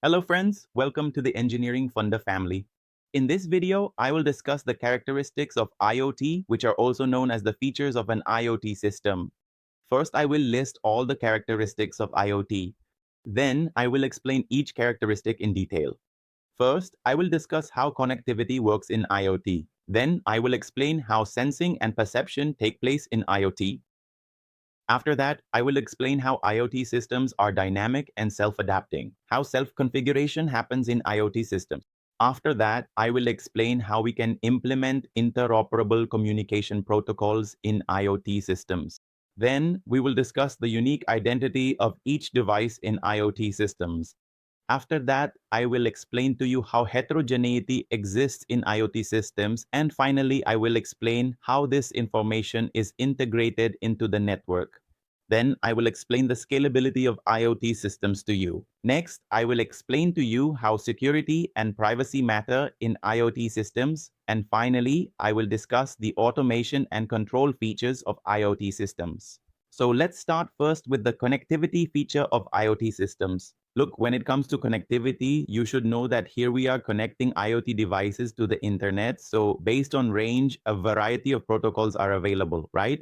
Hello friends, welcome to the Engineering Funda family. In this video, I will discuss the characteristics of IoT, which are also known as the features of an IoT system. First, I will list all the characteristics of IoT. Then, I will explain each characteristic in detail. First, I will discuss how connectivity works in IoT. Then, I will explain how sensing and perception take place in IoT. After that, I will explain how IoT systems are dynamic and self-adapting, how self-configuration happens in IoT systems. After that, I will explain how we can implement interoperable communication protocols in IoT systems. Then, we will discuss the unique identity of each device in IoT systems. After that, I will explain to you how heterogeneity exists in IoT systems. And finally, I will explain how this information is integrated into the network. Then I will explain the scalability of IoT systems to you. Next, I will explain to you how security and privacy matter in IoT systems. And finally, I will discuss the automation and control features of IoT systems. So let's start first with the connectivity feature of IoT systems. Look, when it comes to connectivity, you should know that here we are connecting IoT devices to the internet. So based on range, a variety of protocols are available, right?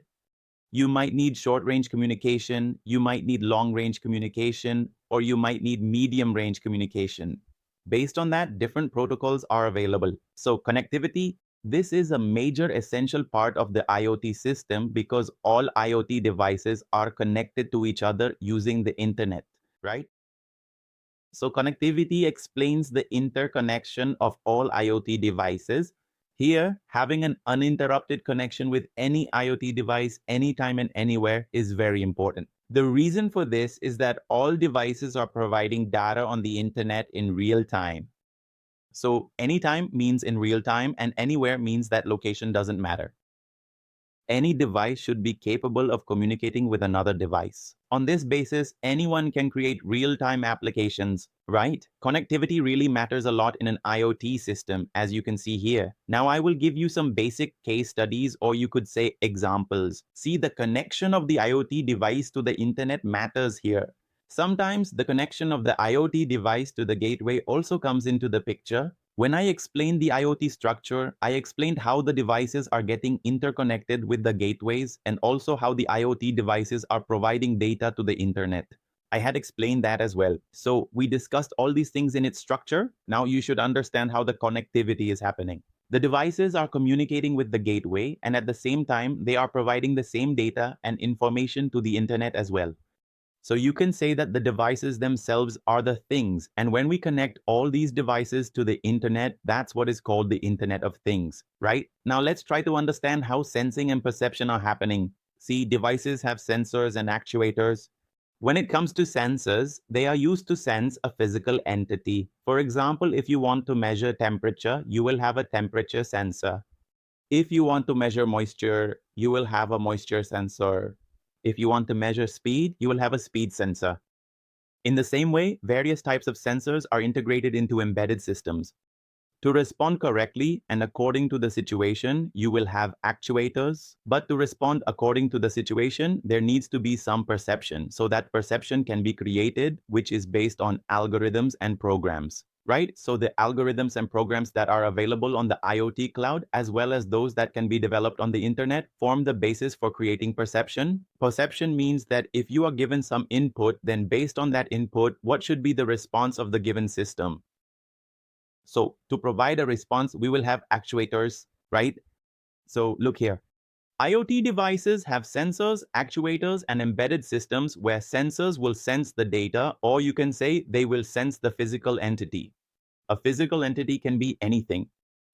You might need short-range communication, you might need long-range communication, or you might need medium-range communication. Based on that, different protocols are available. So connectivity, this is a major essential part of the IoT system because all IoT devices are connected to each other using the internet, right? So connectivity explains the interconnection of all IoT devices. Here, having an uninterrupted connection with any IoT device anytime and anywhere is very important. The reason for this is that all devices are providing data on the internet in real time. So anytime means in real time and anywhere means that location doesn't matter. Any device should be capable of communicating with another device. On this basis, anyone can create real-time applications, right? Connectivity really matters a lot in an IoT system, as you can see here. Now, I will give you some basic case studies, or you could say examples. See, the connection of the IoT device to the internet matters here. Sometimes the connection of the IoT device to the gateway also comes into the picture. When I explained the IoT structure, I explained how the devices are getting interconnected with the gateways and also how the IoT devices are providing data to the internet. I had explained that as well. So we discussed all these things in its structure. Now you should understand how the connectivity is happening. The devices are communicating with the gateway, and at the same time, they are providing the same data and information to the internet as well. So you can say that the devices themselves are the things. And when we connect all these devices to the internet, that's what is called the Internet of Things, right? Now let's try to understand how sensing and perception are happening. See, devices have sensors and actuators. When it comes to sensors, they are used to sense a physical entity. For example, if you want to measure temperature, you will have a temperature sensor. If you want to measure moisture, you will have a moisture sensor. If you want to measure speed, you will have a speed sensor. In the same way, various types of sensors are integrated into embedded systems. To respond correctly and according to the situation, you will have actuators. But to respond according to the situation, there needs to be some perception. So that perception can be created, which is based on algorithms and programs, right? So the algorithms and programs that are available on the IoT cloud, as well as those that can be developed on the internet, form the basis for creating perception. Perception means that if you are given some input, then based on that input, what should be the response of the given system? So to provide a response, we will have actuators, right? So look here. IoT devices have sensors, actuators, and embedded systems where sensors will sense the data, or you can say they will sense the physical entity. A physical entity can be anything.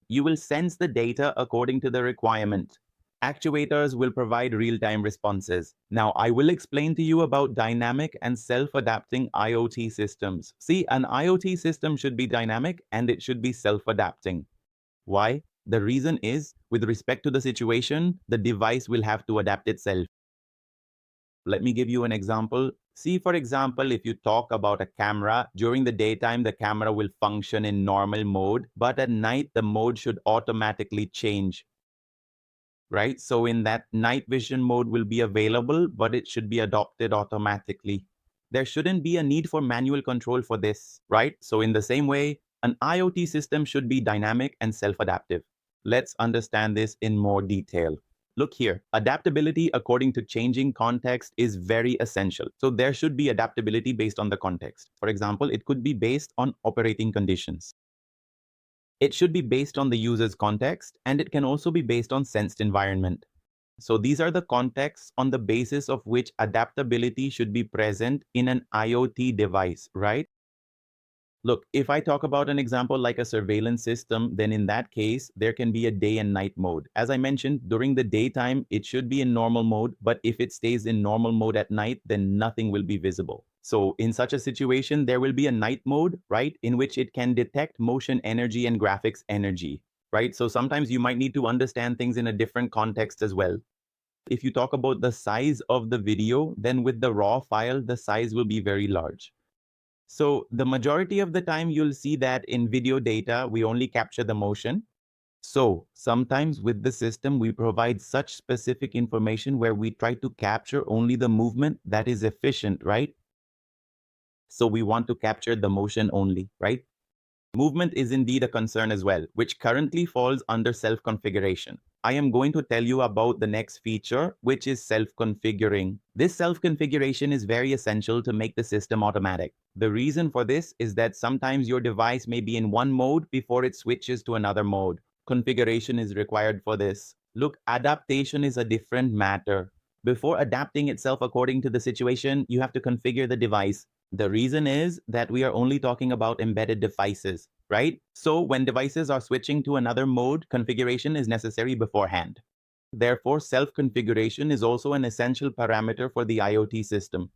You will sense the data according to the requirement. Actuators will provide real-time responses. Now, I will explain to you about dynamic and self-adapting IoT systems. See, an IoT system should be dynamic and it should be self-adapting. Why? The reason is, with respect to the situation, the device will have to adapt itself. Let me give you an example. See, for example, if you talk about a camera, during the daytime, the camera will function in normal mode, but at night, the mode should automatically change, right? So in that night vision mode will be available, but it should be adopted automatically. there shouldn't be a need for manual control for this, right? So in the same way, an IoT system should be dynamic and self-adaptive. Let's understand this in more detail. Look here, adaptability according to changing context is very essential. So there should be adaptability based on the context. For example, it could be based on operating conditions. It should be based on the user's context, and it can also be based on sensed environment. So these are the contexts on the basis of which adaptability should be present in an IoT device, right? Look, if I talk about an example like a surveillance system, then in that case, there can be a day and night mode. As I mentioned, during the daytime, it should be in normal mode, but if it stays in normal mode at night, then nothing will be visible. So in such a situation, there will be a night mode, right, in which it can detect motion energy and graphics energy, right? So sometimes you might need to understand things in a different context as well. If you talk about the size of the video, then with the raw file, the size will be very large. So the majority of the time you'll see that in video data, we only capture the motion. So sometimes with the system, we provide such specific information where we try to capture only the movement that is efficient, right? So we want to capture the motion only, right? Movement is indeed a concern as well, which currently falls under self-configuration. I am going to tell you about the next feature, which is self-configuring. This self-configuration is very essential to make the system automatic. The reason for this is that sometimes your device may be in one mode before it switches to another mode. Configuration is required for this. Look, adaptation is a different matter. Before adapting itself according to the situation, you have to configure the device. The reason is that we are only talking about embedded devices, right? So when devices are switching to another mode, configuration is necessary beforehand. Therefore, self-configuration is also an essential parameter for the IoT system.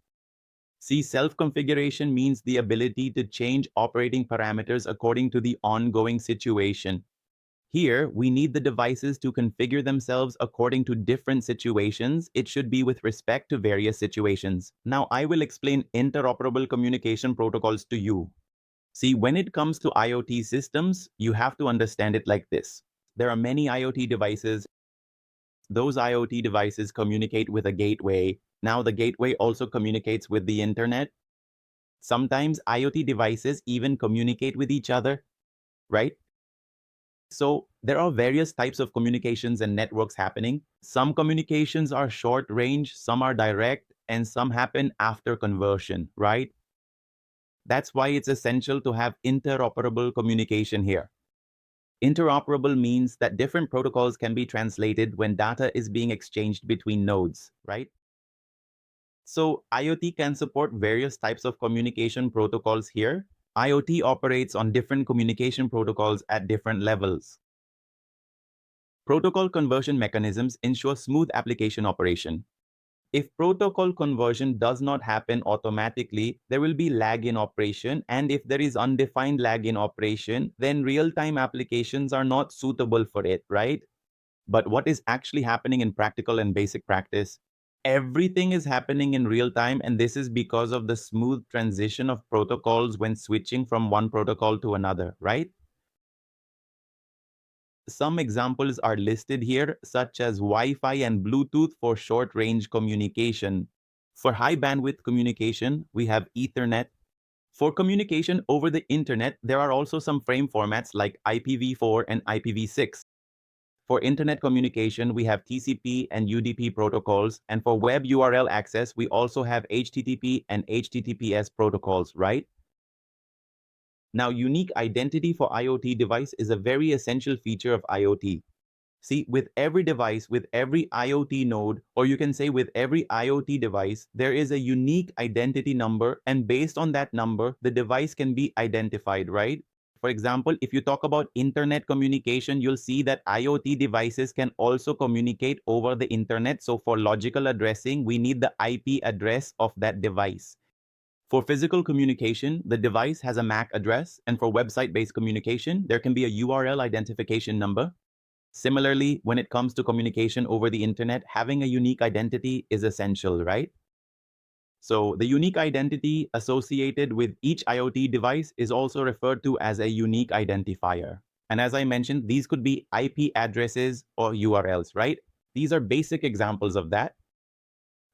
See, self-configuration means the ability to change operating parameters according to the ongoing situation. Here, we need the devices to configure themselves according to different situations. It should be with respect to various situations. Now, I will explain interoperable communication protocols to you. See, when it comes to IoT systems, you have to understand it like this. There are many IoT devices. Those IoT devices communicate with a gateway. Now, the gateway also communicates with the internet. Sometimes IoT devices even communicate with each other, right? So there are various types of communications and networks happening. Some communications are short range, some are direct, and some happen after conversion, right? That's why it's essential to have interoperable communication here. Interoperable means that different protocols can be translated when data is being exchanged between nodes, right? So IoT can support various types of communication protocols here. IoT operates on different communication protocols at different levels. Protocol conversion mechanisms ensure smooth application operation. If protocol conversion does not happen automatically, there will be lag in operation, and if there is undefined lag in operation, then real-time applications are not suitable for it, right? But what is actually happening in practical and basic practice? Everything is happening in real time, and this is because of the smooth transition of protocols when switching from one protocol to another, right? Some examples are listed here, such as Wi-Fi and Bluetooth for short-range communication. For high-bandwidth communication, we have Ethernet. For communication over the internet, there are also some frame formats like IPv4 and IPv6. For internet communication, we have TCP and UDP protocols, and for web URL access, we also have HTTP and HTTPS protocols, right? Now, unique identity for IoT device is a very essential feature of IoT. See, with every device, with every IoT node, or you can say with every IoT device, there is a unique identity number, and based on that number, the device can be identified, right? For example, if you talk about internet communication, you'll see that IoT devices can also communicate over the internet. So for logical addressing, we need the IP address of that device. For physical communication, the device has a MAC address, and for website-based communication, there can be a URL identification number. Similarly, when it comes to communication over the internet, having a unique identity is essential, right? So the unique identity associated with each IoT device is also referred to as a unique identifier. And as I mentioned, these could be IP addresses or URLs, right? These are basic examples of that.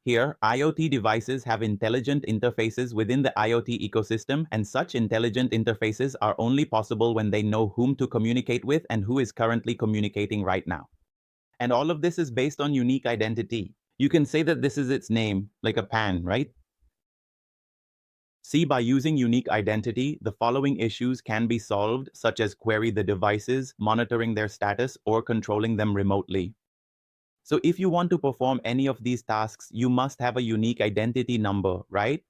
Here, IoT devices have intelligent interfaces within the IoT ecosystem, and such intelligent interfaces are only possible when they know whom to communicate with and who is currently communicating right now. And all of this is based on unique identity. You can say that this is its name, like a pan, right? See, by using unique identity, the following issues can be solved, such as query the devices, monitoring their status, or controlling them remotely. So if you want to perform any of these tasks, you must have a unique identity number, right?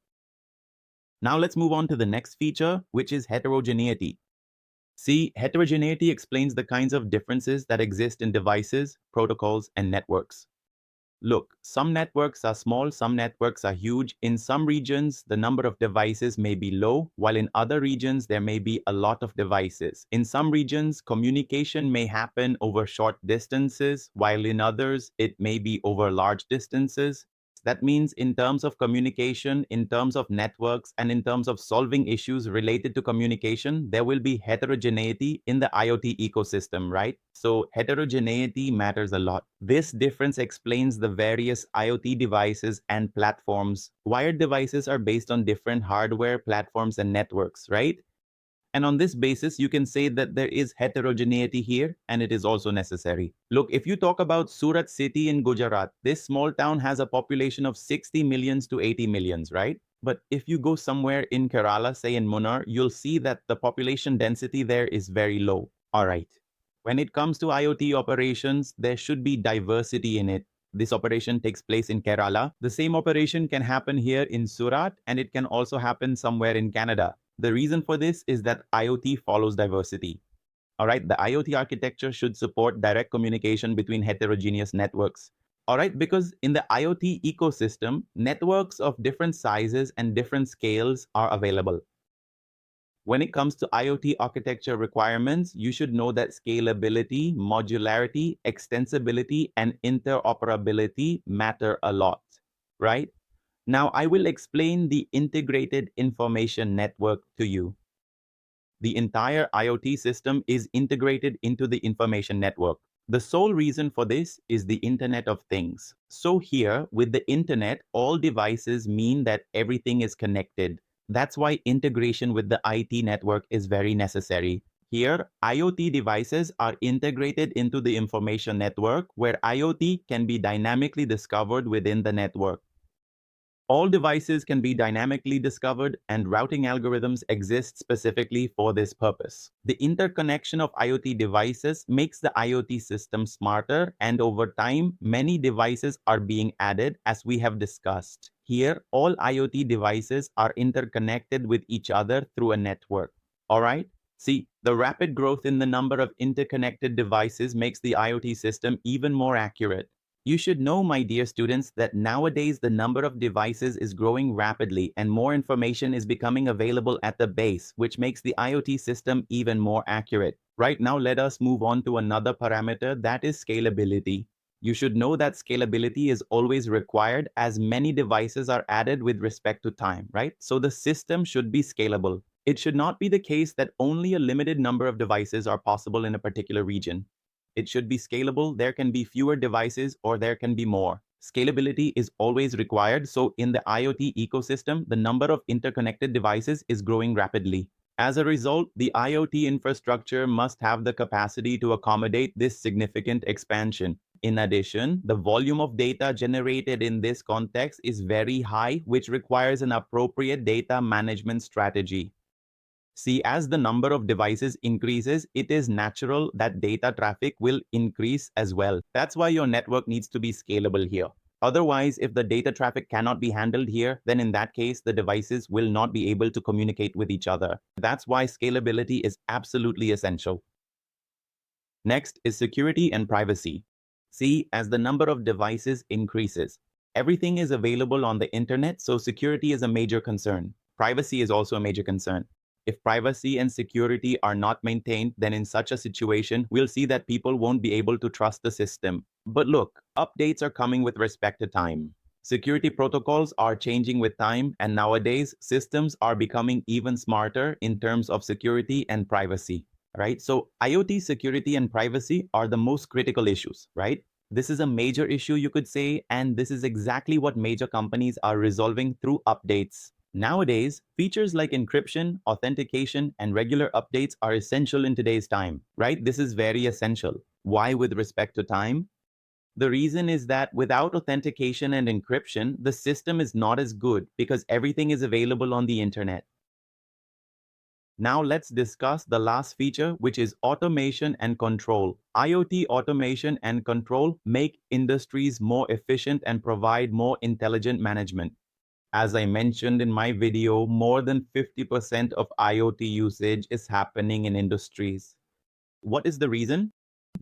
Now let's move on to the next feature, which is heterogeneity. See, heterogeneity explains the kinds of differences that exist in devices, protocols, and networks. Look, some networks are small, some networks are huge. In some regions, the number of devices may be low, while in other regions, there may be a lot of devices. In some regions, communication may happen over short distances, while in others, it may be over large distances. That means in terms of communication, in terms of networks, and in terms of solving issues related to communication, there will be heterogeneity in the IoT ecosystem, right? So heterogeneity matters a lot. This difference explains the various IoT devices and platforms. Wired devices are based on different hardware, platforms, and networks, right? And on this basis, you can say that there is heterogeneity here, and it is also necessary. Look, if you talk about Surat city in Gujarat, this small town has a population of 60 millions to 80 millions, right? But if you go somewhere in Kerala, say in Munnar, you'll see that the population density there is very low. All right. When it comes to IoT operations, there should be diversity in it. This operation takes place in Kerala. The same operation can happen here in Surat, and it can also happen somewhere in Canada. The reason for this is that IoT follows diversity. All right, the IoT architecture should support direct communication between heterogeneous networks. All right, because in the IoT ecosystem, networks of different sizes and different scales are available. When it comes to IoT architecture requirements, you should know that scalability, modularity, extensibility, and interoperability matter a lot, right? Now, I will explain the integrated information network to you. The entire IoT system is integrated into the information network. The sole reason for this is the Internet of Things. So here, with the Internet, all devices mean that everything is connected. That's why integration with the IT network is very necessary. Here, IoT devices are integrated into the information network, where IoT can be dynamically discovered within the network. All devices can be dynamically discovered, and routing algorithms exist specifically for this purpose. The interconnection of IoT devices makes the IoT system smarter, and over time, many devices are being added, as we have discussed. Here, all IoT devices are interconnected with each other through a network. All right? See, the rapid growth in the number of interconnected devices makes the IoT system even more accurate. You should know, my dear students, that nowadays the number of devices is growing rapidly and more information is becoming available at the base, which makes the IoT system even more accurate. Right now, let us move on to another parameter, that is scalability. You should know that scalability is always required as many devices are added with respect to time, right? So the system should be scalable. It should not be the case that only a limited number of devices are possible in a particular region. It should be scalable. There can be fewer devices or there can be more. Scalability is always required. So in the IoT ecosystem, the number of interconnected devices is growing rapidly. As a result, the IoT infrastructure must have the capacity to accommodate this significant expansion. In addition, the volume of data generated in this context is very high, which requires an appropriate data management strategy. See, as the number of devices increases, it is natural that data traffic will increase as well. That's why your network needs to be scalable here. Otherwise, if the data traffic cannot be handled here, then in that case, the devices will not be able to communicate with each other. That's why scalability is absolutely essential. Next is security and privacy. See, as the number of devices increases, everything is available on the internet, so security is a major concern. Privacy is also a major concern. If privacy and security are not maintained, then in such a situation, we'll see that people won't be able to trust the system. But look, updates are coming with respect to time. Security protocols are changing with time, and nowadays, systems are becoming even smarter in terms of security and privacy, right? So IoT security and privacy are the most critical issues, right? This is a major issue, you could say, and this is exactly what major companies are resolving through updates. Nowadays, features like encryption, authentication, and regular updates are essential in today's time, right? This is very essential. Why with respect to time? The reason is that without authentication and encryption, the system is not as good because everything is available on the internet. Now let's discuss the last feature, which is automation and control. IoT automation and control make industries more efficient and provide more intelligent management. As I mentioned in my video, more than 50% of IoT usage is happening in industries. What is the reason?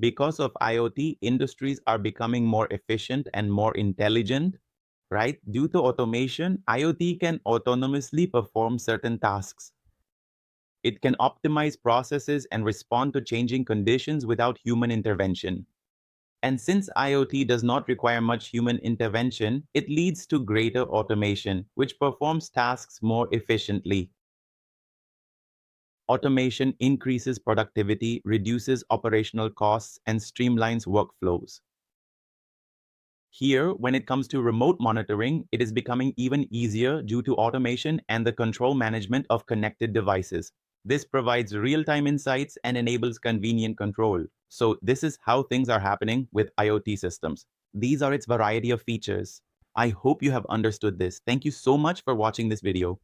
Because of IoT, industries are becoming more efficient and more intelligent, right? Due to automation, IoT can autonomously perform certain tasks. It can optimize processes and respond to changing conditions without human intervention. And since IoT does not require much human intervention, it leads to greater automation, which performs tasks more efficiently. Automation increases productivity, reduces operational costs, and streamlines workflows. Here, when it comes to remote monitoring, it is becoming even easier due to automation and the control management of connected devices. This provides real-time insights and enables convenient control. So this is how things are happening with IoT systems. These are its variety of features. I hope you have understood this. Thank you so much for watching this video.